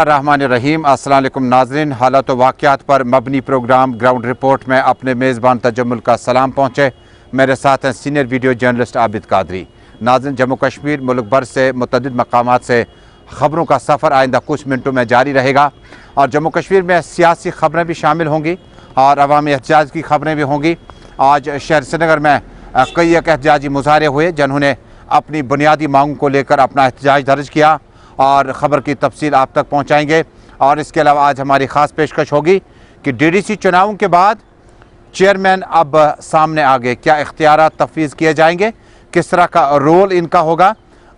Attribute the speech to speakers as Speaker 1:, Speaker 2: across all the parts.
Speaker 1: रहमान-ए-रहीम। अस्सलाम वालेकुम नाज़रीन, हालात व वाक़यात पर मबनी प्रोग्राम ग्राउंड रिपोर्ट में अपने मेज़बान तजम्मुल का सलाम पहुँचे। मेरे साथ हैं senior video journalist Abid Qadri. नाज़रीन, जम्मू कश्मीर मुल्क भर से मुतअद्दिद मकामात से ख़बरों का सफ़र आइंदा कुछ मिनटों में जारी रहेगा और जम्मू कश्मीर में सियासी ख़बरें भी शामिल होंगी और अवामी एहतजाज की ख़बरें भी होंगी। आज शहर श्रीनगर में कई एक एहतजाजी मुजाहरे हुए जिन्होंने अपनी बुनियादी मांगों को लेकर अपना एहतजाज दर्ज किया और ख़बर की तफसील आप तक पहुँचाएँगे। और इसके अलावा आज हमारी ख़ास पेशकश होगी कि DDC चुनावों के बाद चेयरमैन अब सामने आ गए, क्या इख्तियारात तफवीज़ किए जाएंगे, किस तरह का रोल इनका होगा।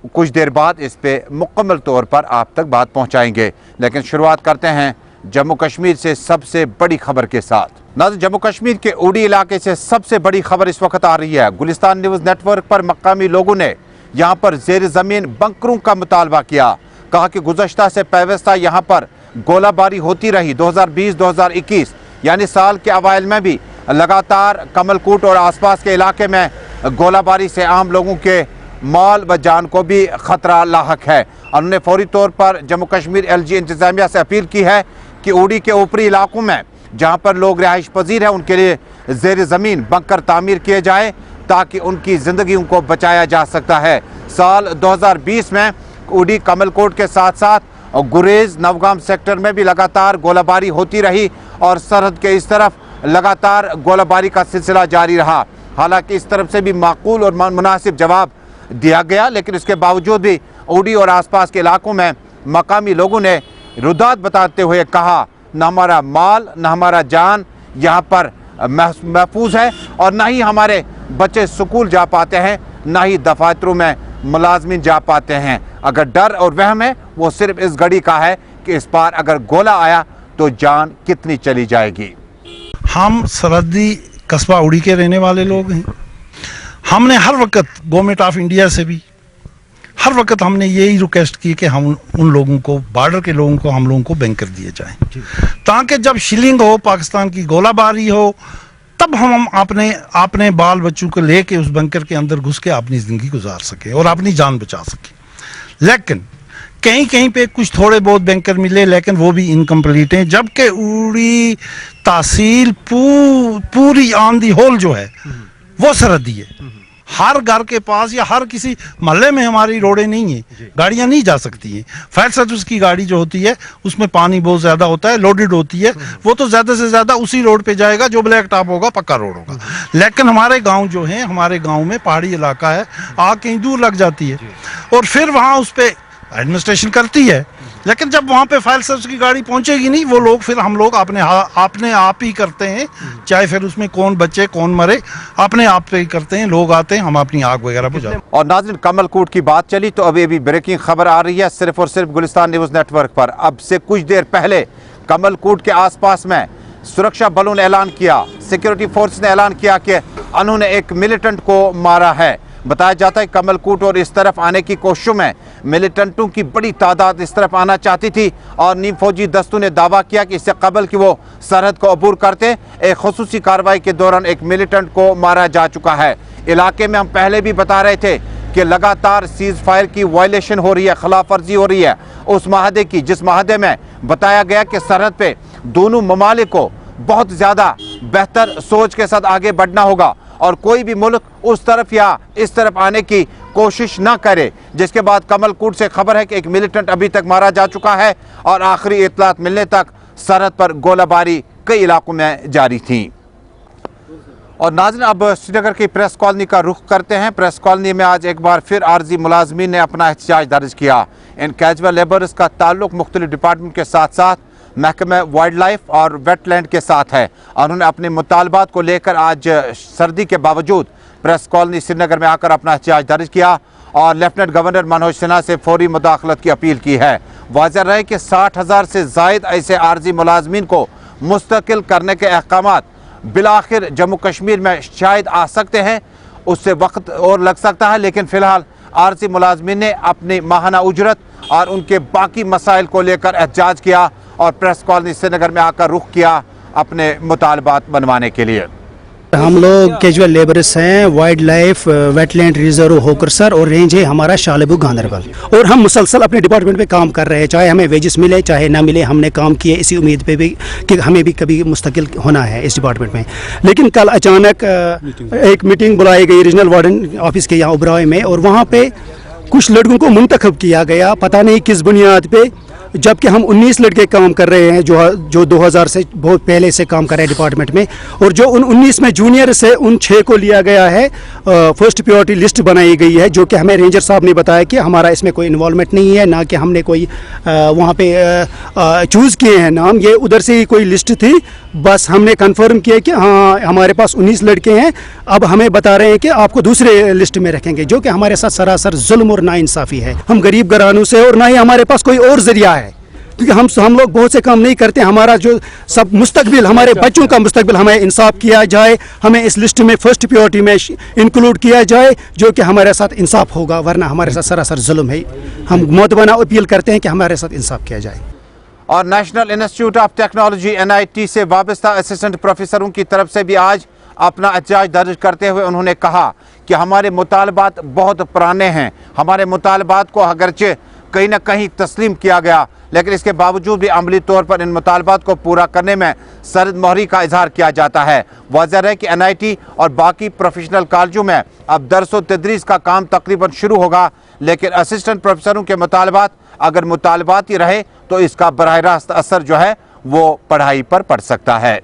Speaker 1: कुछ देर बाद इस पे मुकम्मल तौर पर आप तक बात पहुँचाएँगे, लेकिन शुरुआत करते हैं जम्मू कश्मीर से सबसे बड़ी खबर के साथ। नाज़रीन, जम्मू कश्मीर के उड़ी इलाके से सबसे बड़ी खबर इस वक्त आ रही है। गुलिस्तान न्यूज़ नेटवर्क पर मकामी लोगों ने यहाँ पर ज़ेर ज़मीन बंकरों का मुतालबा किया। कहा कि गुज़श्ता से पेवस्ता यहाँ पर गोलाबारी होती रही। 2020-2021 यानी साल के अवाइल में भी लगातार कमलकोट और आसपास के इलाके में गोलाबारी से आम लोगों के माल व जान को भी ख़तरा लाहक है। उन्होंने फौरी तौर पर जम्मू कश्मीर LG इंतज़ामिया से अपील की है कि उड़ी के ऊपरी इलाकों में जहाँ पर लोग रिहाइश पजीर हैं उनके लिए ज़ेर ज़मीन बंकर तामीर किए जाए ताकि उनकी ज़िंदगियों को बचाया जा सकता है। साल 2020 में उड़ी कमलकोट के साथ साथ गुरेज नवगाम सेक्टर में भी लगातार गोलाबारी होती रही और सरहद के इस तरफ लगातार गोलाबारी का सिलसिला जारी रहा। हालांकि इस तरफ से भी माकूल और मुनासिब जवाब दिया गया, लेकिन इसके बावजूद भी उड़ी और आसपास के इलाकों में मकामी लोगों ने रुदात बताते हुए कहा न हमारा माल न हमारा जान यहाँ पर महफूज है और न ही हमारे बच्चे स्कूल जा पाते हैं, न ही दफातरों में मुलाजमिन जा पाते हैं। अगर डर और वहम है वो सिर्फ इस घड़ी का है कि इस पार अगर गोला आया तो जान कितनी चली जाएगी।
Speaker 2: हम सरहदी कस्बा उड़ी के रहने वाले लोग हैं। हमने हर वक्त गवर्नमेंट ऑफ इंडिया से भी हर वक्त हमने यही रिक्वेस्ट की कि हम उन लोगों को, बॉर्डर के लोगों को, हम लोगों को बैंकर दिए जाएं ताकि जब शिलिंग हो, पाकिस्तान की गोलाबारी हो, तब हम अपने बाल बच्चों को लेके उस बंकर के अंदर घुस के अपनी ज़िंदगी गुजार सके और अपनी जान बचा सके। लेकिन कहीं कहीं पे कुछ थोड़े बहुत बैंकर मिले, लेकिन वो भी इनकम्प्लीट हैं। जबकि उड़ी तहसील पूरी ऑन दी होल जो है वो सरहदी है। हर घर के पास या हर किसी मोहल्ले में हमारी रोडें नहीं है, गाड़ियां नहीं जा सकती हैं। फायर सर्विस की गाड़ी जो होती है उसमें पानी बहुत ज़्यादा होता है, लोडेड होती है, वो तो ज़्यादा से ज़्यादा उसी रोड पे जाएगा जो ब्लैक टॉप होगा, पक्का रोड होगा। लेकिन हमारे गांव जो हैं, हमारे गांव में पहाड़ी इलाका है, आग कहीं दूर लग जाती है और फिर वहाँ उस पर एडमिनिस्ट्रेशन करती है, लेकिन जब वहाँ पे फायर सर्विस की गाड़ी पहुँचेगी नहीं, वो लोग फिर हम लोग अपने आप ही करते हैं, चाहे फिर उसमें कौन बचे कौन मरे, अपने आप पे ही करते हैं। लोग आते हैं, हम अपनी आग वगैरह बुझाते हैं।
Speaker 1: और नाज़रीन, कमलकोट की बात चली तो अभी ब्रेकिंग खबर आ रही है सिर्फ और सिर्फ गुलिस्तान न्यूज़ नेटवर्क पर। अब से कुछ देर पहले कमलकोट के आसपास में सुरक्षा बलों ने ऐलान किया, सिक्योरिटी फोर्स ने ऐलान किया कि उन्होंने एक मिलिटेंट को मारा है। बताया जाता है कमलकोट और इस तरफ आने की कोशिशों में मिलिटेंटों की बड़ी तादाद इस तरफ आना चाहती थी और नीम फौजी दस्तों ने दावा किया कि इससे कबल कि वो सरहद को अबूर करते एक खुसूसी कार्रवाई के दौरान एक मिलिटेंट को मारा जा चुका है। इलाके में हम पहले भी बता रहे थे कि लगातार सीज फायर की वायलेशन हो रही है, खिलाफ वर्जी हो रही है उस माहदे की, जिस माहदे में बताया गया कि सरहद पे दोनों ममालिक को बहुत ज़्यादा बेहतर सोच के साथ आगे बढ़ना होगा और कोई भी मुल्क उस तरफ या इस तरफ आने की कोशिश ना करे। जिसके बाद कमलकोट से खबर है कि एक मिलिटेंट अभी तक मारा जा चुका है और आखिरी इत्तलात मिलने तक सरहद पर गोलाबारी कई इलाकों में जारी थी। और नाज़रीन, अब श्रीनगर की प्रेस कॉलोनी का रुख करते हैं। प्रेस कॉलोनी में आज एक बार फिर आर्जी मुलाजमीन ने अपना एहतजाज दर्ज किया। इन कैजुअल लेबरर्स का ताल्लुक मुख्तलिफ डिपार्टमेंट के साथ साथ महकमे वाइल्ड लाइफ और वेटलैंड के साथ है। उन्होंने अपने मुतालबात को लेकर आज सर्दी के बावजूद प्रेस कॉलोनी श्रीनगर में आकर अपना एहतजाज दर्ज किया और लेफ्टिनेंट गवर्नर मनोज सिन्हा से फौरी मुदाखलत की अपील की है। वाज़ेह रहे कि 60,000 से ज़ायद ऐसे आर्जी मुलाजमीन को मुस्तकिल करने के अहकामात बिलाखिर जम्मू कश्मीर में शायद आ सकते हैं, उससे वक्त और लग सकता है, लेकिन फ़िलहाल आर्जी मुलाजमीन ने अपनी माहाना उजरत और उनके बाकी मसाइल को लेकर एहतजाज किया और प्रेस कॉलोनी श्रीनगर में आकर रुख किया अपने मुतालबात बनवाने के लिए।
Speaker 3: हम लोग कैजुअल लेबरर्स हैं, वाइल्ड लाइफ वेटलैंड रिजर्व होकर सर, और रेंज है हमारा शालबू गांदरबल, और हम मुसलसल अपने डिपार्टमेंट पे काम कर रहे हैं, चाहे हमें वेजेस मिले चाहे ना मिले। हमने काम किए इसी उम्मीद पे भी कि हमें भी कभी मुस्तकिल होना है इस डिपार्टमेंट में। लेकिन कल अचानक एक मीटिंग बुलाई गई रीजनल वार्डन ऑफिस के यहाँ उबराव में, और वहाँ पे कुछ लड़कों को मुंतखब किया गया, पता नहीं किस बुनियाद पे, जबकि हम 19 लड़के काम कर रहे हैं जो 2000 से बहुत पहले से काम कर रहे हैं डिपार्टमेंट में, और जो उन 19 में जूनियर से उन 6 को लिया गया है। फर्स्ट प्रायोरिटी लिस्ट बनाई गई है, जो कि हमें रेंजर साहब ने बताया कि हमारा इसमें कोई इन्वॉल्वमेंट नहीं है, ना कि हमने कोई वहाँ पे चूज़ किए हैं नाम, ये उधर से ही कोई लिस्ट थी। बस हमने कंफर्म किया कि हाँ हमारे पास 19 लड़के हैं, अब हमें बता रहे हैं कि आपको दूसरे लिस्ट में रखेंगे, जो कि हमारे साथ सरासर जुल्म और नाइंसाफ़ी है। हम गरीब घरानों से, और ना ही हमारे पास कोई और जरिया है, क्योंकि हम लोग बहुत से काम नहीं करते। हमारा जो सब मुस्तकबिल, हमारे बच्चों का मुस्तकबिल, हमें इंसाफ किया जाए, हमें इस लिस्ट में फर्स्ट प्रायोरिटी में इंक्लूड किया जाए, जो कि हमारे साथ इंसाफ होगा, वरना हमारे साथ सरासर जुल्म है। हम मुतबना अपील करते हैं कि हमारे साथ इंसाफ किया जाए।
Speaker 1: और national institute of technology NIT से वाबस्ता असिस्टेंट प्रोफेसरों की तरफ से भी आज अपना एहतजाज दर्ज करते हुए उन्होंने कहा कि हमारे मुतालबात बहुत पुराने हैं, हमारे मुतालबात को अगरचे कहीं ना कहीं तस्लीम किया गया, लेकिन इसके बावजूद भी अमली तौर पर इन मुतालबात को पूरा करने में सरद मोहरी का इजहार किया जाता है। वाज़ेह है कि NIT और बाकी प्रोफेशनल कॉलेजों में अब दरस व तदरीस का काम तकरीबन शुरू होगा, लेकिन असिस्टेंट प्रोफेसरों के मुतालबात अगर मुतालबात ही रहे तो इसका बराह रास्त असर जो है वो पढ़ाई पर पड़ सकता है।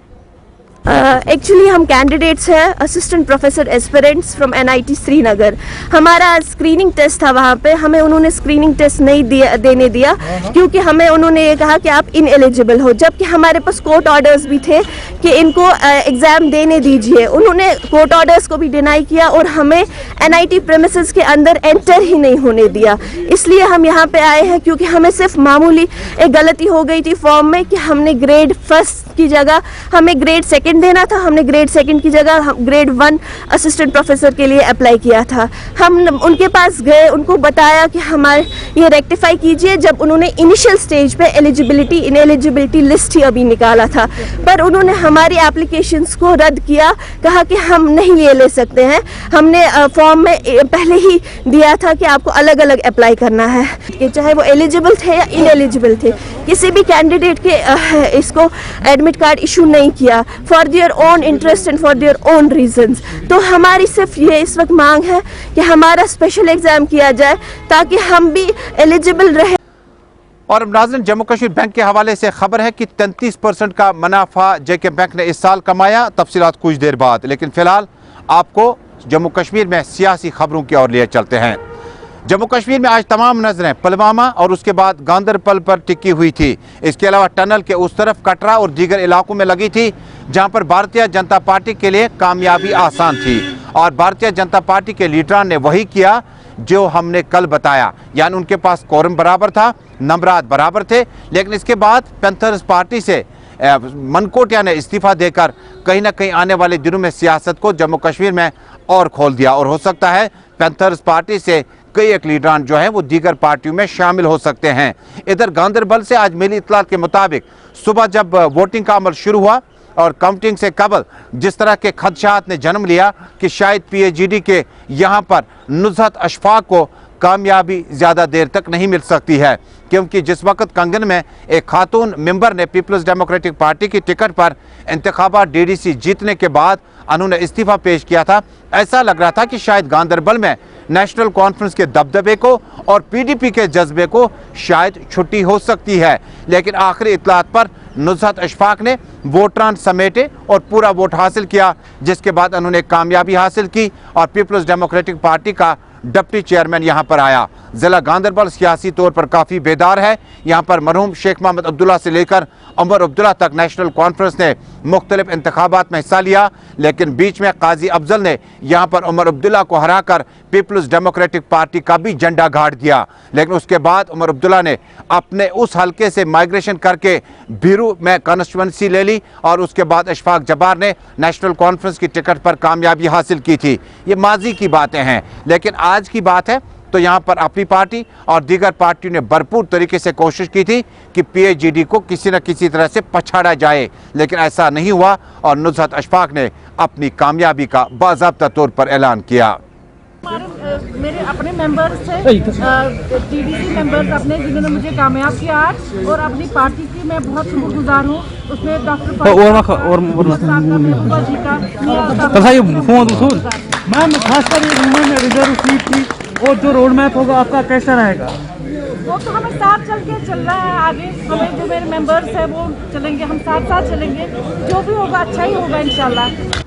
Speaker 4: एक्चुअली हम कैंडिडेट्स हैं, assistant professor aspirants from NIT Srinagar. हमारा स्क्रीनिंग टेस्ट था, वहाँ पे हमें उन्होंने स्क्रीनिंग टेस्ट नहीं देने दिया, क्योंकि हमें उन्होंने ये कहा कि आप इनएलिजिबल हो, जबकि हमारे पास कोर्ट ऑर्डर्स भी थे कि इनको एग्ज़ाम देने दीजिए। उन्होंने कोर्ट ऑर्डर्स को भी डिनाई किया और हमें NIT प्रेमिसेस के अंदर एंटर ही नहीं होने दिया। इसलिए हम यहाँ पे आए हैं, क्योंकि हमें सिर्फ मामूली एक गलती हो गई थी फॉर्म में कि हमने ग्रेड फर्स्ट की जगह हमें ग्रेड सेकंड देना था, हमने ग्रेड सेकंड की जगह ग्रेड 1 असिस्टेंट प्रोफेसर के लिए अप्लाई किया था। हम उनके पास गए, उनको बताया कि हमारे ये रेक्टिफाई कीजिए, जब उन्होंने इनिशियल स्टेज पे एलिजिबिलिटी इनएलिजिबिलिटी लिस्ट ही अभी निकाला था, पर उन्होंने हमारी एप्लीकेशंस को रद्द किया, कहा कि हम नहीं ये ले सकते हैं। हमने फॉर्म में पहले ही दिया था कि आपको अलग अलग अप्लाई करना है, कि चाहे वो एलिजिबल थे या इनएलिजिबल थे, किसी भी कैंडिडेट के इसको एडमिट कार्ड इशू नहीं किया for their own interest and for their own reasons. तो हमारी सिर्फ ये इस वक्त मांग है कि हमारा स्पेशल एग्जाम किया जाए ताकि हम भी एलिजिबल रहे।
Speaker 1: और नाज़रीन, जम्मू कश्मीर बैंक के हवाले से खबर है कि 33% का मुनाफा JK बैंक ने इस साल कमाया। तफसीलात कुछ देर बाद, लेकिन फिलहाल आपको जम्मू कश्मीर में सियासी खबरों की ओर लिए चलते हैं। जम्मू कश्मीर में आज तमाम नजरें पुलवामा और उसके बाद गांदरबल पर टिकी हुई थी। इसके अलावा टनल के उस तरफ कटरा और दीगर इलाकों में लगी थी, जहां पर भारतीय जनता पार्टी के लिए कामयाबी आसान थी, और भारतीय जनता पार्टी के लीडरान ने वही किया जो हमने कल बताया, यानी उनके पास कोरम बराबर था, नंबरात बराबर थे। लेकिन इसके बाद पैंथर्स पार्टी से मनकोटिया ने इस्तीफा देकर कहीं ना कहीं आने वाले दिनों में सियासत को जम्मू कश्मीर में और खोल दिया, और हो सकता है पैंथर्स पार्टी से कई एक लीडरान जो हैं वो दीगर पार्टियों में शामिल हो सकते हैं। इधर गांदरबल से आज मिली इत्तलात के मुताबिक सुबह जब वोटिंग का अमल शुरू हुआ और काउंटिंग से कबल जिस तरह के खदशात ने जन्म लिया कि शायद PAGD के यहाँ पर नुज़हत अशफाक को कामयाबी ज़्यादा देर तक नहीं मिल सकती है, क्योंकि जिस वक्त कंगन में एक खातून मेंबर ने पीपल्स डेमोक्रेटिक पार्टी की टिकट पर इंतखाबात DDC जीतने के बाद उन्होंने इस्तीफा पेश किया था, ऐसा लग रहा था कि शायद गांदरबल में नेशनल कॉन्फ्रेंस के दबदबे को और PDP के जज्बे को शायद छुट्टी हो सकती है। लेकिन आखिरी इत्तलात पर नुज़हत अशफाक ने वोटरान समेटे और पूरा वोट हासिल किया, जिसके बाद उन्होंने कामयाबी हासिल की और पीपल्स डेमोक्रेटिक पार्टी का डिप्टी चेयरमैन यहाँ पर आया। ज़िला गांदरबल सियासी तौर पर काफ़ी बेदार है। यहाँ पर मरहूम शेख मोहम्मद अब्दुल्ला से लेकर उमर अब्दुल्ला तक नेशनल कॉन्फ्रेंस ने मुख्तलिफ इंतखाबात में हिस्सा लिया, लेकिन बीच में काजी अफजल ने यहाँ पर उमर अब्दुल्ला को हराकर पीपल्स डेमोक्रेटिक पार्टी का भी झंडा गाड़ दिया। लेकिन उसके बाद उमर अब्दुल्ला ने अपने उस हलके से माइग्रेशन करके भीरू में कॉन्स्टिट्यूंसी ले ली, और उसके बाद अशफाक जब्बार ने नेशनल कॉन्फ्रेंस की टिकट पर कामयाबी हासिल की थी। ये माजी की बातें हैं, लेकिन आज की बात है तो यहाँ पर अपनी पार्टी और दीगर पार्टियों ने भरपूर तरीके से कोशिश की थी कि PAGD को किसी न किसी तरह से पछाड़ा जाए, लेकिन ऐसा नहीं हुआ और नुज़हत अशफाक ने अपनी कामयाबी का बाज़ाब्ता तौर पर ऐलान किया।
Speaker 5: मेरे अपने मेंबर्स थे, TDC मेंबर्स अपने, जिन्होंने मुझे कामयाब किया आज, और अपनी पार्टी की मैं बहुत शुक्रगुजार हूँ। उसमें डॉक्टर
Speaker 6: मैम खासकर ये वुमेन रिजर्व सीट की, और जो रोड मैप होगा आपका कैसा रहेगा?
Speaker 5: वो तो हमें साथ चल के चलना है आगे, हमें जो मेरे मेंबर्स हैं वो चलेंगे, हम साथ साथ चलेंगे, जो भी होगा अच्छा ही होगा इंशाल्लाह।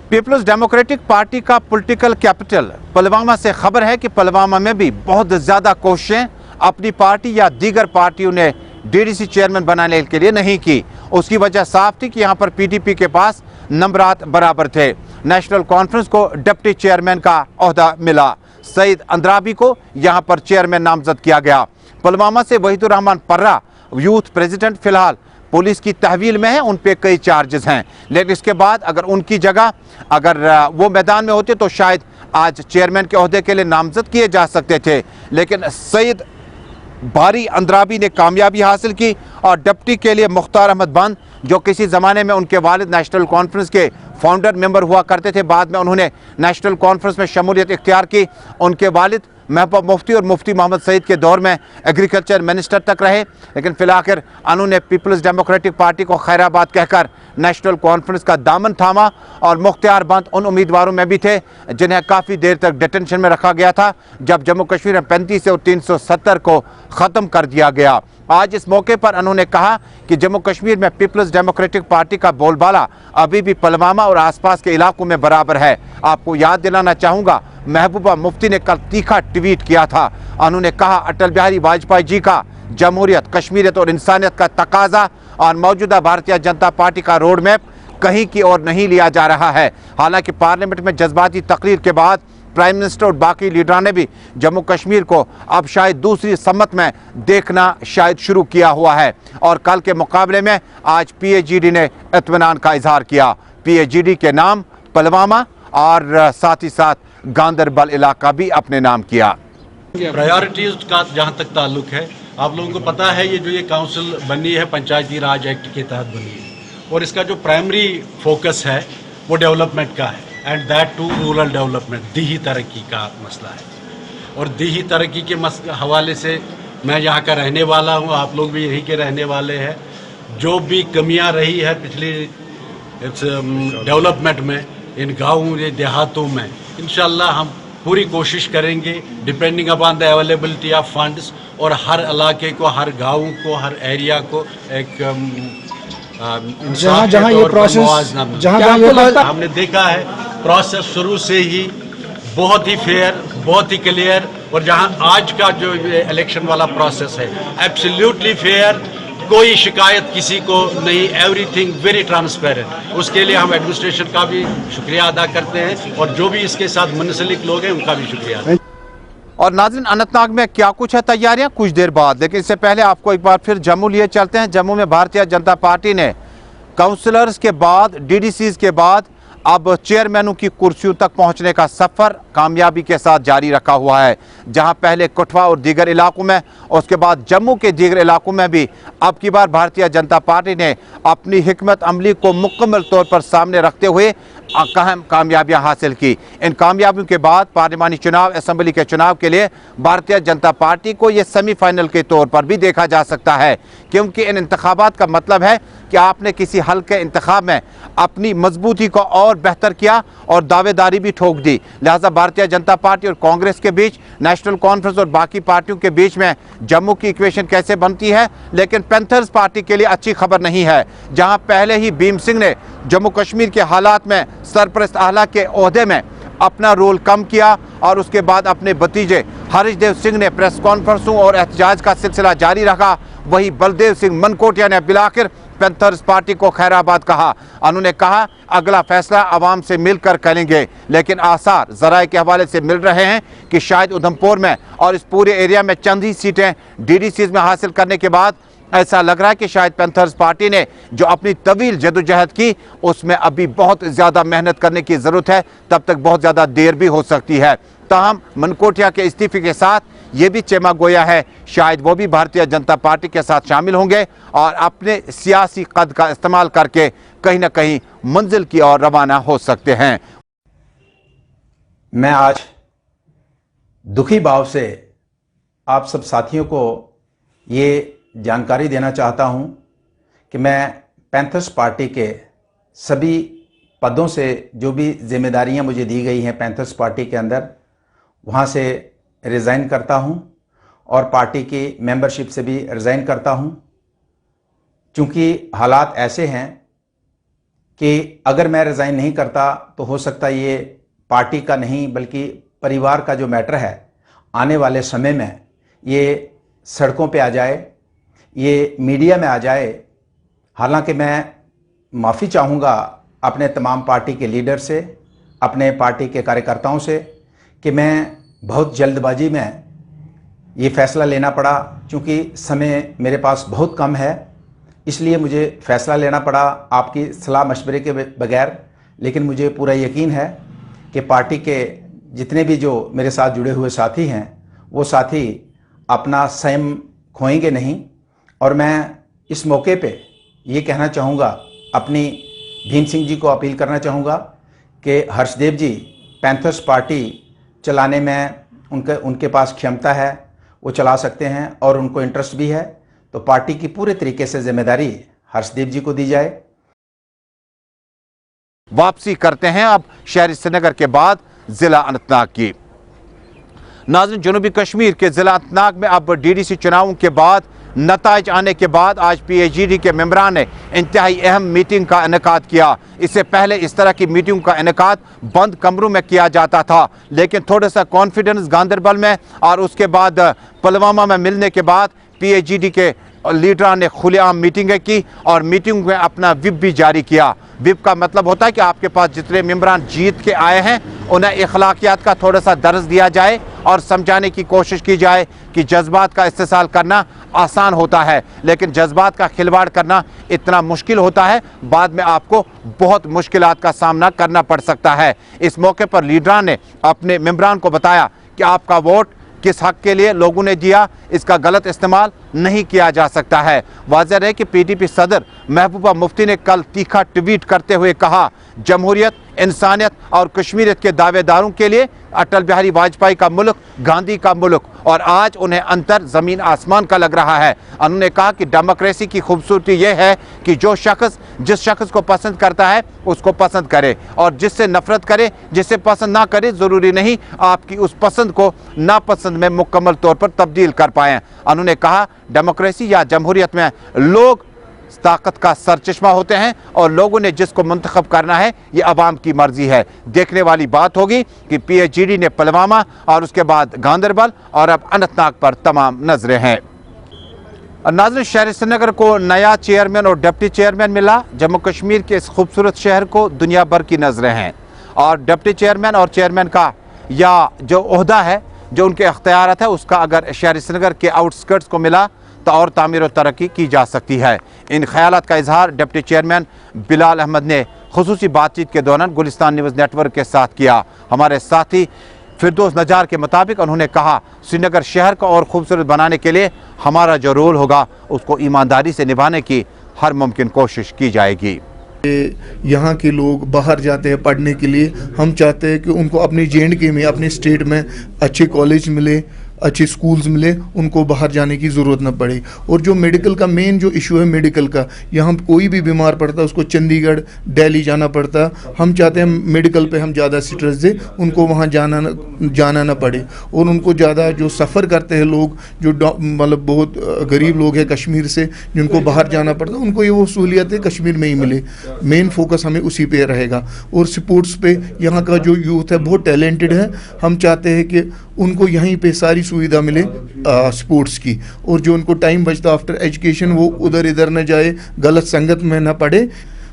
Speaker 1: पीपल्स डेमोक्रेटिक पार्टी का पॉलिटिकल कैपिटल पुलवामा से खबर है कि पुलवामा में भी बहुत ज़्यादा कोशिशें अपनी पार्टी या दीगर पार्टियों ने DDC चेयरमैन बनाने के लिए नहीं की। उसकी वजह साफ थी कि यहाँ पर PDP के पास नंबरात बराबर थे। नेशनल कॉन्फ्रेंस को डिप्टी चेयरमैन का ओहदा मिला, सईद अंद्राबी को यहाँ पर चेयरमैन नामजद किया गया। पुलवामा से वहीदुर रहमान पर्रा यूथ प्रेसिडेंट फिलहाल पुलिस की तहवील में है, उन पे कई चार्जेस हैं, लेकिन इसके बाद अगर उनकी जगह अगर वो मैदान में होते तो शायद आज चेयरमैन के ओहदे के लिए नामजद किए जा सकते थे। लेकिन सईद बारी अंद्राबी ने कामयाबी हासिल की और डिप्टी के लिए मुख्तार अहमद बंद, जो किसी ज़माने में उनके वालिद नेशनल कॉन्फ्रेंस के फाउंडर मेंबर हुआ करते थे, बाद में उन्होंने नेशनल कॉन्फ्रेंस में शमूलियत इख्तियार की। उनके वालिद महबूब मुफ्ती और मुफ्ती मोहम्मद सईद के दौर में एग्रीकल्चर मिनिस्टर तक रहे, लेकिन फिलहाल उन्होंने पीपल्स डेमोक्रेटिक पार्टी को खैराबाद कहकर नेशनल कॉन्फ्रेंस का दामन थामा और मुख्तियार बंद उन उम्मीदवारों में भी थे जिन्हें काफ़ी देर तक डिटेंशन में रखा गया था, जब जम्मू कश्मीर में 35 और 370 को ख़त्म कर दिया गया। आज इस मौके पर उन्होंने कहा कि जम्मू कश्मीर में पीपल्स डेमोक्रेटिक पार्टी का बोलबाला अभी भी पुलवामा और आसपास के इलाकों में बराबर है। आपको याद दिलाना चाहूँगा, महबूबा मुफ्ती ने कल तीखा ट्वीट किया था। उन्होंने कहा, अटल बिहारी वाजपेयी जी का जमहूरियत, कश्मीरियत और इंसानियत का तकाजा और मौजूदा भारतीय जनता पार्टी का रोड मैप कहीं की ओर नहीं लिया जा रहा है। हालांकि पार्लियामेंट में जज्बाती तकरीर के बाद प्राइम मिनिस्टर और बाकी लीडरों ने भी जम्मू कश्मीर को अब शायद दूसरी सम्मत में देखना शायद शुरू किया हुआ है और कल के मुकाबले में आज PAGD ने इत्मीनान का इजहार किया। PAGD के नाम पुलवामा और साथ ही साथ गांदरबल इलाका भी अपने नाम किया।
Speaker 7: प्रायोरिटीज का जहाँ तक ताल्लुक है, आप लोगों को पता है ये काउंसिल बनी है पंचायती राज एक्ट के तहत बनी है और इसका जो प्राइमरी फोकस है वो डेवलपमेंट का है, and that to rural development, दीही तरक्की का मसला है। और दीही तरक्की के हवाले से मैं यहाँ का रहने वाला हूँ, आप लोग भी यहीं के रहने वाले हैं। जो भी कमियाँ रही है पिछली डेवलपमेंट में इन गाँवों या देहातों में, इंशाल्लाह हम पूरी कोशिश करेंगे depending upon the availability of funds, और हर इलाके को, हर गाँव को, हर एरिया को एक
Speaker 3: जहाँ ये प्रोसेस, जहाँ ये
Speaker 7: हमने देखा है प्रोसेस शुरू से ही बहुत ही फेयर, बहुत ही क्लियर, और जहाँ आज का जो इलेक्शन वाला प्रोसेस है एब्सोल्युटली फेयर, कोई शिकायत किसी को नहीं, एवरीथिंग वेरी ट्रांसपेरेंट। उसके लिए हम एडमिनिस्ट्रेशन का भी शुक्रिया अदा करते हैं और जो भी इसके साथ मुंसलिक लोग हैं उनका भी शुक्रिया।
Speaker 1: और नाज़रीन, अनंतनाग में क्या कुछ है तैयारियां कुछ देर बाद, लेकिन इससे पहले आपको एक बार फिर जम्मू लिए चलते हैं। जम्मू में भारतीय जनता पार्टी ने काउंसलर्स के बाद, DDCs के बाद अब चेयरमैनों की कुर्सियों तक पहुंचने का सफ़र कामयाबी के साथ जारी रखा हुआ है। जहां पहले कठुआ और दीगर इलाकों में, उसके बाद जम्मू के दीगर इलाकों में भी अब की बार भारतीय जनता पार्टी ने अपनी हिकमत अमली को मुकम्मल तौर पर सामने रखते हुए अहम कामयाबियां हासिल की। इन कामयाबियों के बाद पार्लिमानी चुनाव, असेंबली के चुनाव के लिए भारतीय जनता पार्टी को ये सेमीफाइनल के तौर पर भी देखा जा सकता है, क्योंकि इन इंतखाबात का मतलब है कि आपने किसी हल्के इंतखाब में अपनी मजबूती को और बेहतर किया और दावेदारी भी ठोक दी। लिहाजा भारतीय जनता पार्टी और कांग्रेस के बीच, नेशनल कॉन्फ्रेंस और बाकी पार्टियों के बीच में जम्मू की इक्वेशन कैसे बनती है। लेकिन पैंथर्स पार्टी के लिए अच्छी खबर नहीं है, जहां पहले ही भीम सिंह ने जम्मू कश्मीर के हालात में सरपरस्त आला के ओहदे में अपना रोल कम किया और उसके बाद अपने भतीजे हरीश देव सिंह ने प्रेस कॉन्फ्रेंसों और एहतजाज का सिलसिला जारी रखा। वही बलदेव सिंह मनकोटिया ने बिलाखिर पैंथर्स पार्टी को खैराबाद कहा। उन्होंने कहा, अगला फैसला आवाम से मिलकर करेंगे, लेकिन आसार ज़राए के हवाले से मिल रहे हैं कि शायद उधमपुर में और इस पूरे एरिया में चंद ही सीटें DDCs में हासिल करने के बाद ऐसा लग रहा है कि शायद पैंथर्स पार्टी ने जो अपनी तवील जदोजहद की, उसमें अभी बहुत ज़्यादा मेहनत करने की ज़रूरत है, तब तक बहुत ज़्यादा देर भी हो सकती है। ताहम मनकोटिया के इस्तीफे के साथ ये भी चेमा गोया है शायद वो भी भारतीय जनता पार्टी के साथ शामिल होंगे और अपने सियासी कद का इस्तेमाल करके कहीं ना कहीं मंजिल की ओर रवाना हो सकते हैं।
Speaker 8: मैं आज दुखी भाव से आप सब साथियों को ये जानकारी देना चाहता हूं कि मैं पैंथर्स पार्टी के सभी पदों से जो भी जिम्मेदारियां मुझे दी गई हैं पैंथर्स पार्टी के अंदर, वहां से रिज़ाइन करता हूं और पार्टी की मेंबरशिप से भी रिज़ाइन करता हूं। चूँकि हालात ऐसे हैं कि अगर मैं रिज़ाइन नहीं करता तो हो सकता ये पार्टी का नहीं बल्कि परिवार का जो मैटर है आने वाले समय में ये सड़कों पे आ जाए, ये मीडिया में आ जाए। हालांकि मैं माफ़ी चाहूँगा अपने तमाम पार्टी के लीडर से, अपने पार्टी के कार्यकर्ताओं से कि मैं बहुत जल्दबाजी में ये फ़ैसला लेना पड़ा। चूँकि समय मेरे पास बहुत कम है इसलिए मुझे फ़ैसला लेना पड़ा आपकी सलाह मशवरे के बगैर। लेकिन मुझे पूरा यकीन है कि पार्टी के जितने भी जो मेरे साथ जुड़े हुए साथी हैं वो साथी अपना संयम खोएंगे नहीं। और मैं इस मौके पे ये कहना चाहूँगा, अपनी भीम सिंह जी को अपील करना चाहूँगा कि हर्षदेव जी पैंथर्स पार्टी चलाने में उनके पास क्षमता है, वो चला सकते हैं और उनको इंटरेस्ट भी है, तो पार्टी की पूरे तरीके से जिम्मेदारी हर्षदेव जी को दी जाए।
Speaker 1: वापसी करते हैं अब शहरी श्रीनगर के बाद जिला अनंतनाग की। नाज़रीन, जनूबी कश्मीर के जिला अनंतनाग में अब डीडीसी चुनावों के बाद नताइज आने के बाद आज पीएचडी के मेंबरान ने इंतहाई अहम मीटिंग का इनेकाद किया। इससे पहले इस तरह की मीटिंग का इनेकाद बंद कमरों में किया जाता था, लेकिन थोड़ा सा कॉन्फिडेंस गांदरबल में और उसके बाद पुलवामा में मिलने के बाद पीएचडी के लीडरान ने खुलेआम मीटिंगें की और मीटिंग में अपना विप भी जारी किया। विप का मतलब होता है कि आपके पास जितने मेंबरान जीत के आए हैं उन्हें इखलाकियात का थोड़ा सा दर्ज दिया जाए और समझाने की कोशिश की जाए कि जज्बात का इस्तेमाल करना आसान होता है लेकिन जज्बात का खिलवाड़ करना इतना मुश्किल होता है, बाद में आपको बहुत मुश्किलात का सामना करना पड़ सकता है। इस मौके पर लीडरान ने अपने मेंबरान को बताया कि आपका वोट किस हक के लिए लोगों ने दिया, इसका गलत इस्तेमाल नहीं किया जा सकता है। वाज़ेह है कि पीडीपी सदर महबूबा मुफ्ती ने कल तीखा ट्वीट करते हुए कहा, जमहूरियत, इंसानियत और कश्मीरियत के दावेदारों के लिए अटल बिहारी वाजपेयी का मुल्क, गांधी का मुल्क, और आज उन्हें अंतर ज़मीन आसमान का लग रहा है। उन्होंने कहा कि डेमोक्रेसी की खूबसूरती यह है कि जो शख्स जिस शख्स को पसंद करता है उसको पसंद करे और जिससे नफरत करे, जिससे पसंद ना करे, ज़रूरी नहीं आपकी उस पसंद को नापसंद में मुकम्मल तौर पर तब्दील कर पाएँ। उन्होंने कहा डेमोक्रेसी या जमहूरियत में लोग ताकत का सरचश्मा होते हैं और लोगों ने जिसको मुंतखब करना है ये अवाम की मर्जी है। देखने वाली बात होगी कि पीएचडी ने पुलवामा और उसके बाद गांदरबल और अब अनंतनाग पर तमाम नजरें हैं। नाज़रीन, शहर श्रीनगर को नया चेयरमैन और डिप्टी चेयरमैन मिला। जम्मू कश्मीर के इस खूबसूरत शहर को दुनिया भर की नजरें हैं और डिप्टी चेयरमैन और चेयरमैन का या जो ओहदा है, जो उनके अख्तियारत है, उसका अगर शहर श्रीनगर के आउटस्कर्ट्स को मिला तो और तामीर और तरक्की की जा सकती है। इन ख्यालात का इजहार डिप्टी चेयरमैन बिलाल अहमद ने खुसूसी बातचीत के दौरान गुलिस्तान न्यूज़ नेटवर्क के साथ किया। हमारे साथी फिरदौस नजार के मुताबिक उन्होंने कहा, श्रीनगर शहर को और खूबसूरत बनाने के लिए हमारा जो रोल होगा उसको ईमानदारी से निभाने की हर मुमकिन कोशिश की जाएगी।
Speaker 9: यहाँ के लोग बाहर जाते हैं पढ़ने के लिए, हम चाहते हैं कि उनको अपनी JNK में, अपने स्टेट में अच्छे कॉलेज मिले, अच्छे स्कूल्स मिले, उनको बाहर जाने की ज़रूरत न पड़े। और जो मेडिकल का मेन जो इशू है मेडिकल का, यहाँ कोई भी बीमार पड़ता है उसको चंडीगढ़, दिल्ली जाना पड़ता। हम चाहते हैं मेडिकल पे हम ज़्यादा स्ट्रेस दें, उनको वहाँ जाना ना पड़े। और उनको ज़्यादा जो सफ़र करते हैं लोग, जो मतलब बहुत गरीब लोग हैं कश्मीर से जिनको बाहर जाना पड़ता, उनको ये वो सहूलियतें कश्मीर में ही मिले। मेन फोकस हमें उसी पे रहेगा। और स्पोर्ट्स पे यहाँ का जो यूथ है बहुत टैलेंटेड है, हम चाहते हैं कि उनको यहीं पे सारी सुविधा मिले स्पोर्ट्स की। और जो उनको टाइम बचता आफ्टर एजुकेशन वो उधर इधर न जाए, गलत संगत में न पड़े।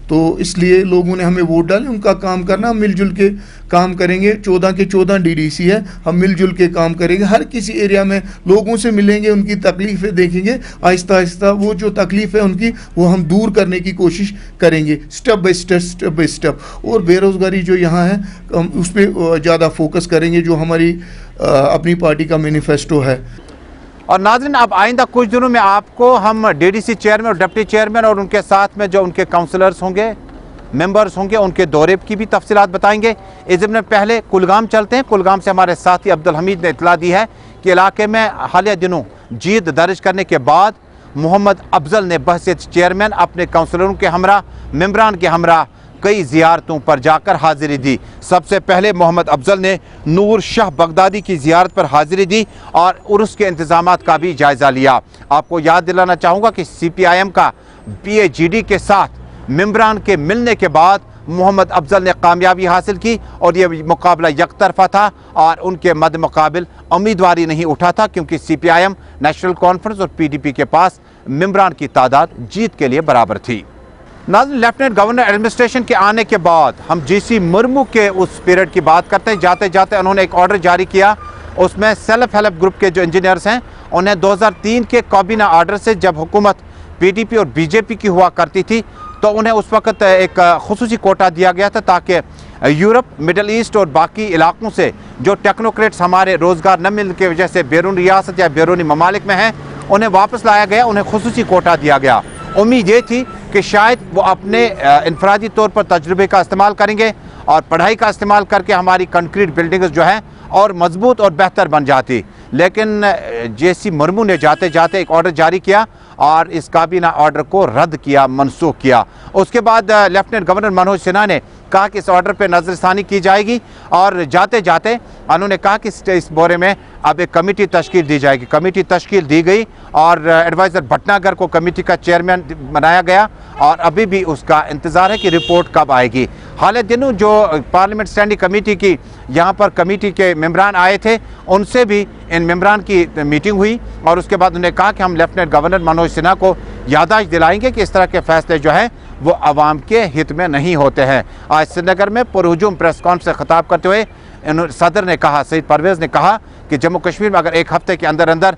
Speaker 9: تو اس لیے لوگوں نے ہمیں ووٹ ڈالے, ان کا کام کرنا, ہم مل جل کے کام کریں گے. 14 کے 14 DDC ہے, ہم مل جل کے کام کریں گے. ہر کسی ایریا میں لوگوں سے ملیں گے, ان کی تکلیفیں دیکھیں گے, آہستہ آہستہ وہ جو تکلیف ہے ان کی وہ ہم دور کرنے کی کوشش کریں گے, اسٹیپ بائی اسٹیپ. اور بے روزگاری جو یہاں ہے ہم اس پہ زیادہ فوکس کریں گے, جو ہماری اپنی پارٹی کا مینیفیسٹو ہے.
Speaker 1: اور ناظرین, اب آئندہ کچھ دنوں میں آپ کو ہم DDC چیئرمین اور ڈپٹی چیئرمین اور ان کے ساتھ میں جو ان کے کاؤنسلرز ہوں گے, ممبرز ہوں گے, ان کے دورے کی بھی تفصیلات بتائیں گے. اس ضمن میں پہلے کلگام چلتے ہیں. کلگام سے ہمارے ساتھی عبدالحمید نے اطلاع دی ہے کہ علاقے میں حالیہ دنوں جیت درج کرنے کے بعد محمد افضل نے بحیثیت چیئرمین اپنے کاؤنسلروں کے ہمراہ, ممبران کے ہمراہ کئی زیارتوں پر جا کر حاضری دی. سب سے پہلے محمد افضل نے نور شاہ بغدادی کی زیارت پر حاضری دی اور عرس کے انتظامات کا بھی جائزہ لیا. آپ کو یاد دلانا چاہوں گا کہ CPIM کا PAGD کے ساتھ ممبران کے ملنے کے بعد محمد افضل نے کامیابی حاصل کی اور یہ مقابلہ یک طرفہ تھا اور ان کے مد مقابل امیدواری نہیں اٹھا تھا, کیونکہ CPIM, نیشنل کانفرنس اور PDP کے پاس ممبران کی تعداد جیت کے لیے برابر تھی. ناظرین, لیفٹیننٹ گورنر ایڈمنسٹریشن کے آنے کے بعد ہم GC مرمو کے اس پیریڈ کی بات کرتے ہیں. جاتے جاتے انہوں نے ایک آرڈر جاری کیا, اس میں سیلف ہیلپ گروپ کے جو انجینئرز ہیں انہیں 2003 کے کابینہ آرڈر سے, جب حکومت PDP اور BJP کی ہوا کرتی تھی, تو انہیں اس وقت ایک خصوصی کوٹا دیا گیا تھا تاکہ یورپ, مڈل ایسٹ اور باقی علاقوں سے جو ٹیکنوکریٹس ہمارے روزگار نہ ملنے کی وجہ سے بیرون ریاست یا بیرونی ممالک میں ہیں, انہیں واپس لایا گیا, انہیں خصوصی کوٹا دیا گیا. امید یہ تھی کہ شاید وہ اپنے انفرادی طور پر تجربے کا استعمال کریں گے اور پڑھائی کا استعمال کر کے ہماری کنکریٹ بلڈنگز جو ہیں اور مضبوط اور بہتر بن جاتی. لیکن JC مرمو نے جاتے جاتے ایک آرڈر جاری کیا اور اس کابینہ آرڈر کو رد کیا, منسوخ کیا. اس کے بعد لیفٹیننٹ گورنر منوج سنہا نے کہا کہ اس آرڈر پہ نظر ثانی کی جائے گی اور جاتے جاتے انہوں نے کہا کہ اس بارے میں اب ایک کمیٹی تشکیل دی جائے گی. کمیٹی تشکیل دی گئی اور ایڈوائزر بھٹناگر کو کمیٹی کا چیئرمین بنایا گیا اور ابھی بھی اس کا انتظار ہے کہ رپورٹ کب آئے گی. حالیہ دنوں جو پارلیمنٹ اسٹینڈنگ کمیٹی کی یہاں پر کمیٹی کے ممبران آئے تھے, ان سے بھی ان ممبران کی میٹنگ ہوئی اور اس کے بعد انہوں نے کہا کہ ہم لیفٹیننٹ گورنر منوج سنہا کو یادداشت دلائیں گے کہ اس طرح کے فیصلے جو ہیں وہ عوام کے ہت میں نہیں ہوتے ہیں. آج سری نگر میں پرہجوم پریس کانفرنس سے خطاب کرتے ہوئے صدر نے کہا, سعید پرویز نے کہا کہ جموں کشمیر میں اگر ایک ہفتے کے اندر اندر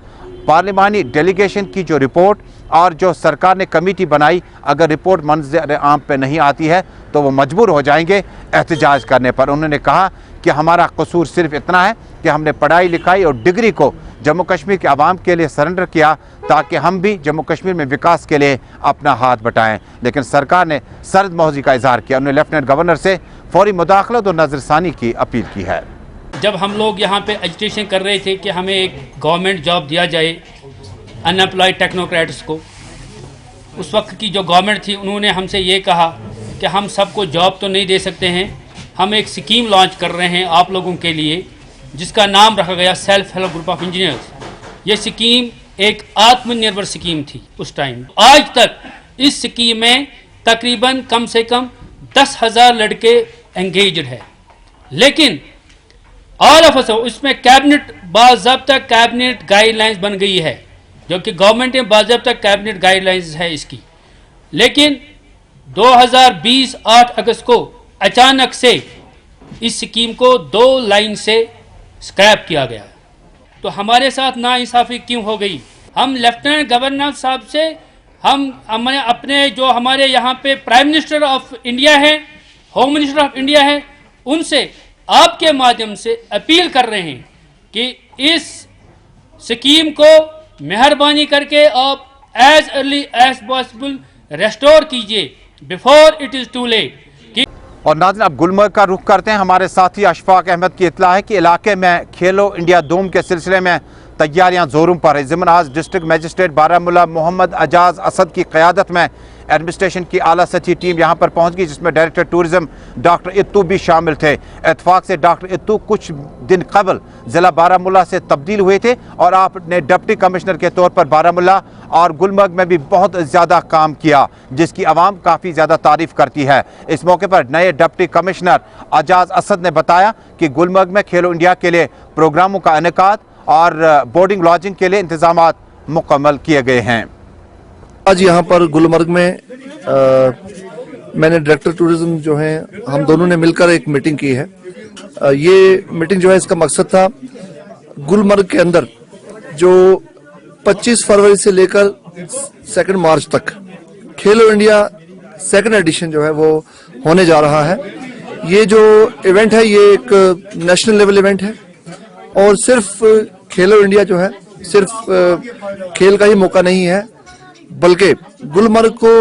Speaker 1: پارلیمانی ڈیلیگیشن کی جو رپورٹ اور جو سرکار نے کمیٹی بنائی, اگر رپورٹ منظر عام پہ نہیں آتی ہے تو وہ مجبور ہو جائیں گے احتجاج کرنے پر. انہوں نے کہا کہ ہمارا قصور صرف اتنا ہے کہ ہم نے پڑھائی لکھائی اور ڈگری کو جموں کشمیر کے عوام کے لیے سرنڈر کیا تاکہ ہم بھی جموں کشمیر میں وکاس کے لیے اپنا ہاتھ بٹائیں, لیکن سرکار نے سرد موضوع کا اظہار کیا. انہوں نے لیفٹیننٹ گورنر سے فوری مداخلت اور نظر ثانی کی اپیل کی ہے.
Speaker 10: جب ہم لوگ یہاں پہ ایجوٹیشن کر رہے تھے کہ ہمیں ایک گورنمنٹ جاب دیا جائے ان امپلائڈ ٹیکنوکریٹس کو, اس وقت کی جو گورنمنٹ تھی انہوں نے ہم سے یہ کہا کہ ہم سب کو جاب تو نہیں دے سکتے ہیں, ہم ایک سکیم لانچ کر رہے ہیں آپ لوگوں کے لیے جس کا نام رکھا گیا self help group of engineers. یہ سکیم ایک آتم نربھر سکیم تھی اس ٹائم. آج تک اس سکیم میں تقریباً کم سے کم 10,000 لڑکے انگیجڈ ہے, لیکن آل آف اس اس میں کیبنٹ باضابطہ کیبنٹ گائیڈ لائنز بن گئی ہے, جو کہ گورنمنٹ نے باضابطہ کیبنٹ گائیڈ لائنز ہے اس کی, لیکن 2020 8 اگست کو اچانک سے اس سکیم کو 2 لائن سے اسکریپ کیا گیا. تو ہمارے ساتھ ناانصافی کیوں ہو گئی؟ ہم لیفٹیننٹ گورنر صاحب سے ہم اپنے جو ہمارے یہاں پہ پرائم منسٹر آف انڈیا ہے, ہوم منسٹر آف انڈیا ہے, ان سے آپ کے مادھیم سے اپیل کر رہے ہیں کہ اس سکیم کو مہربانی کر کے آپ as early as possible restore کیجئے before it is too late.
Speaker 1: اور ناظرین, اب گلمرگ کا رخ کرتے ہیں. ہمارے ساتھی اشفاق احمد کی اطلاع ہے کہ علاقے میں کھیلو انڈیا دوم کے سلسلے میں تیاریاں زوروں پر ہیں. ضمن آج ڈسٹرکٹ میجسٹریٹ بارہمولہ محمد اعجاز اسد کی قیادت میں ایڈمنسٹریشن کی اعلیٰ سطحی ٹیم یہاں پر پہنچ گئی, جس میں ڈائریکٹر ٹورزم ڈاکٹر اتو بھی شامل تھے. اتفاق سے ڈاکٹر اتو کچھ دن قبل ضلع بارہمولہ سے تبدیل ہوئے تھے اور آپ نے ڈپٹی کمشنر کے طور پر بارہمولہ اور گلمرگ میں بھی بہت زیادہ کام کیا, جس کی عوام کافی زیادہ تعریف کرتی ہے. اس موقع پر نئے ڈپٹی کمشنر اعجاز اسد نے بتایا کہ گلمرگ میں کھیلو انڈیا کے لیے پروگراموں کا انعقاد اور بورڈنگ لاجنگ کے لیے انتظامات مکمل کیے گئے ہیں.
Speaker 11: آج یہاں پر گلمرگ میں
Speaker 9: मैंने डायरेक्टर टूरिज्म जो हैं हम दोनों ने मिलकर एक मीटिंग की है। ये मीटिंग जो है इसका मकसद था गुलमर्ग के अंदर जो 25 फरवरी से लेकर 2 मार्च तक खेलो इंडिया 2nd एडिशन जो है वो होने जा रहा है। ये जो इवेंट है ये एक नेशनल लेवल इवेंट है और सिर्फ खेलो इंडिया जो है सिर्फ खेल का ही मौका नहीं है, बल्कि गुलमर्ग को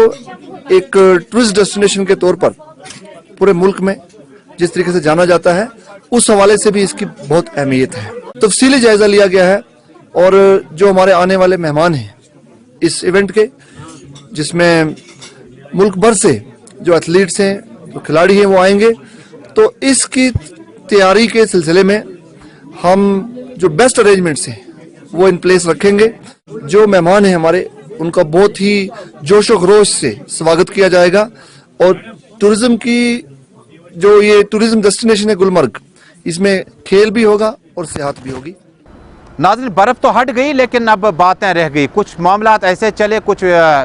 Speaker 9: एक टूरिस्ट डेस्टिनेशन के तौर पर पूरे मुल्क में जिस तरीके से जाना जाता है उस हवाले से भी इसकी बहुत अहमियत है। तफसीली जायजा लिया गया है और जो हमारे आने वाले मेहमान हैं इस इवेंट के, जिसमें मुल्क भर से जो एथलीट्स हैं, जो खिलाड़ी हैं वो आएंगे, तो इसकी तैयारी के सिलसिले में हम जो बेस्ट अरेंजमेंट्स हैं वो इन प्लेस रखेंगे। जो मेहमान हैं हमारे उनका बहुत ही जोश और खरोश से स्वागत किया जाएगा और टूरिज्म की जो ये टूरिज्म डेस्टिनेशन है गुलमर्ग, इसमें खेल भी होगा और सियाहत भी होगी।
Speaker 1: नाज़रीन, बर्फ तो हट गई लेकिन अब बातें रह गई। कुछ मामलात ऐसे चले, कुछ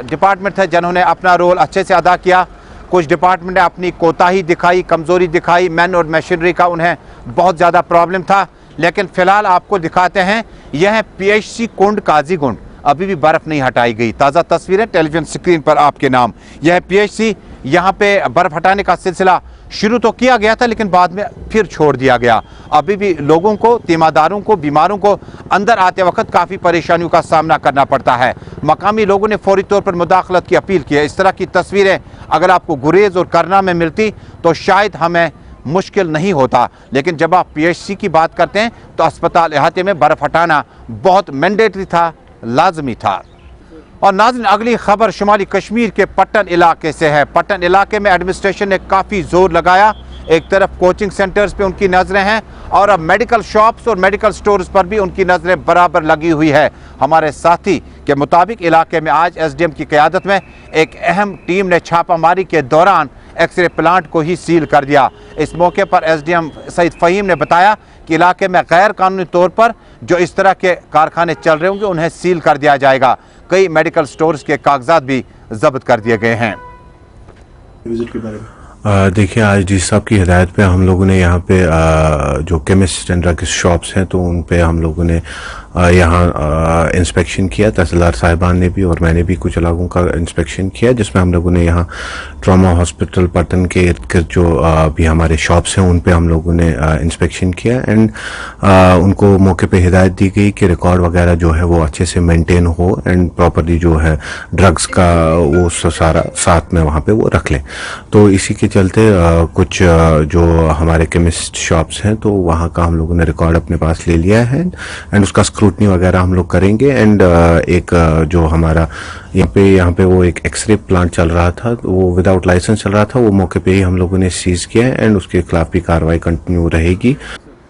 Speaker 1: डिपार्टमेंट थे जिन्होंने अपना रोल अच्छे से अदा किया, कुछ डिपार्टमेंट ने अपनी कोताही दिखाई, कमज़ोरी दिखाई, मैन और मशीनरी का उन्हें बहुत ज़्यादा प्रॉब्लम था। लेकिन फ़िलहाल आपको दिखाते हैं, यह है PHC कुंड काजीगुंड, अभी भी बर्फ़ नहीं हटाई गई। ताज़ा तस्वीरें टेलीविज़न स्क्रीन पर आपके नाम। यह है PHC, यहाँ पे बर्फ़ हटाने का सिलसिला शुरू तो किया गया था लेकिन बाद में फिर छोड़ दिया गया। अभी भी लोगों को, तीमारदारों को, बीमारों को अंदर आते वक्त काफ़ी परेशानियों का सामना करना पड़ता है। मकामी लोगों ने फौरी तौर पर मुदाखलत की अपील की है। इस तरह की तस्वीरें अगर आपको गुरेज और करना में मिलती तो शायद हमें मुश्किल नहीं होता, लेकिन जब आप PHC की बात करते हैं तो अस्पताल अहाते में बर्फ़ हटाना बहुत मैंडेटरी था, लाजमी था। और नाज़रीन, अगली खबर शुमाली कश्मीर के पट्टन इलाके से है। पट्टन इलाके में एडमिनिस्ट्रेशन ने काफ़ी जोर लगाया। एक तरफ कोचिंग सेंटर्स पे उनकी नज़रें हैं और अब मेडिकल शॉप्स और मेडिकल स्टोर्स पर भी उनकी नज़रें बराबर लगी हुई है। हमारे साथी के मुताबिक इलाके में आज SDM की क़यादत में एक अहम टीम ने छापामारी के दौरान एक्सरे प्लांट को ही सील कर दिया। इस मौके पर SDM सईद फ़हीम ने बताया कि इलाके में गैर कानूनी तौर पर जो इस तरह के कारखाने चल रहे होंगे उन्हें सील कर दिया जाएगा। कई मेडिकल स्टोर्स के कागजात भी जब्त कर दिए गए हैं।
Speaker 11: विजिट के बारे में देखिए, आज डी साहब की हिदायत पे हम लोगों ने यहाँ पे जो केमिस्ट एंड ड्रग शॉप्स हैं तो उन पे हम लोगों ने यहाँ इंस्पेक्शन किया। तहसीलदार साहिबान ने भी और मैंने भी कुछ इलाकों का इंस्पेक्शन किया, जिसमें हम लोगों ने यहाँ ट्रॉमा हॉस्पिटल पट्टन के इर्द गिर्द जो भी हमारे शॉप्स हैं उन पे हम लोगों ने इंस्पेक्शन किया एंड उनको मौके पे हिदायत दी गई कि रिकॉर्ड वगैरह जो है वो अच्छे से मेंटेन हो एंड प्रॉपरली जो है ड्रग्स का वो सारा साथ में वहाँ पे वो रख लें। तो इसी के चलते कुछ जो हमारे केमिस्ट शॉप्स हैं तो वहाँ का हम लोगों ने रिकॉर्ड अपने पास ले लिया है एंड उसका स्क्रूटनी वगैरह हम लोग करेंगे। एंड एक जो हमारा यहाँ पे वो एक एक्सरे प्लांट चल रहा था, वो विदाउट लाइसेंस चल रहा था, वो मौके पे ही हम लोगों ने सीज किया है एंड उसके खिलाफ भी कार्रवाई कंटिन्यू रहेगी।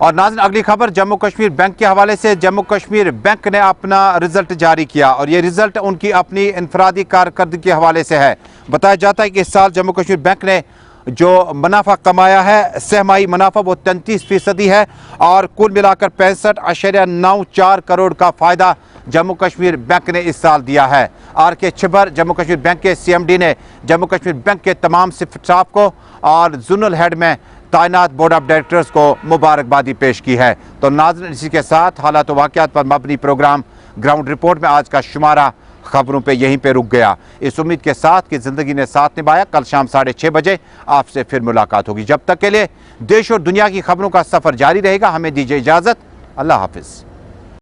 Speaker 1: और नाज़रीन, अगली खबर जम्मू कश्मीर बैंक के हवाले से। जम्मू कश्मीर बैंक ने अपना रिजल्ट जारी किया और ये रिजल्ट उनकी अपनी इनफरादी कारकर्दगी के हवाले से है। बताया जाता है कि इस साल जम्मू कश्मीर बैंक ने जो मुनाफा कमाया है, सहमाही मुनाफा, वो 33% है और कुल मिलाकर 65.94 करोड़ का फ़ायदा जम्मू कश्मीर बैंक ने इस साल दिया है। RK छिबर जम्मू कश्मीर बैंक के CMD ने जम्मू कश्मीर बैंक के तमाम स्टाफ को और जोनल हेड में तैनात बोर्ड ऑफ डायरेक्टर्स को मुबारकबादी पेश की है। तो नाज़रीन, इसी के साथ हालात व वाक़यात पर मबनी प्रोग्राम ग्राउंड रिपोर्ट में आज का शुमारा खबरों पे यहीं पे रुक गया। इस उम्मीद के साथ कि ज़िंदगी ने साथ निभाया, कल शाम 6:30 बजे आपसे फिर मुलाकात होगी। जब तक के लिए देश और दुनिया की खबरों का सफ़र जारी रहेगा। हमें दीजिए इजाज़त। अल्लाह हाफिज़।